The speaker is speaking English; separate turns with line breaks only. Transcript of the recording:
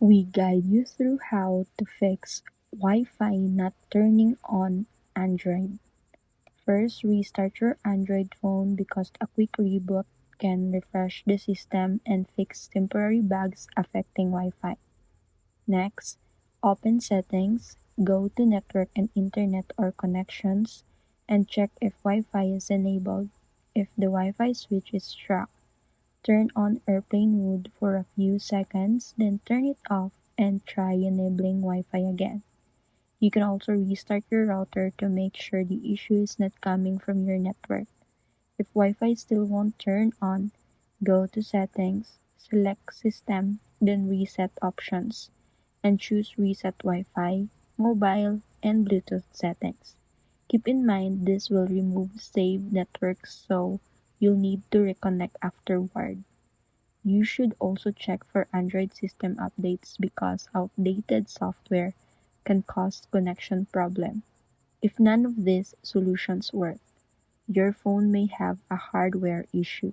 We guide you through how to fix Wi-Fi not turning on Android. First, restart your Android phone because a quick reboot can refresh the system and fix temporary bugs affecting Wi-Fi. Next, open Settings, go to Network and Internet or Connections, and check if Wi-Fi is enabled. If the Wi-Fi switch is struck, turn on airplane mode for a few seconds, then turn it off and try enabling Wi-Fi again. You can also restart your router to make sure the issue is not coming from your network. If Wi-Fi still won't turn on, go to Settings, select System, then Reset Options, and choose Reset Wi-Fi, Mobile, and Bluetooth settings. Keep in mind this will remove saved networks so you'll need to reconnect afterward. You should also check for Android system updates because outdated software can cause connection problem. If none of these solutions work, your phone may have a hardware issue.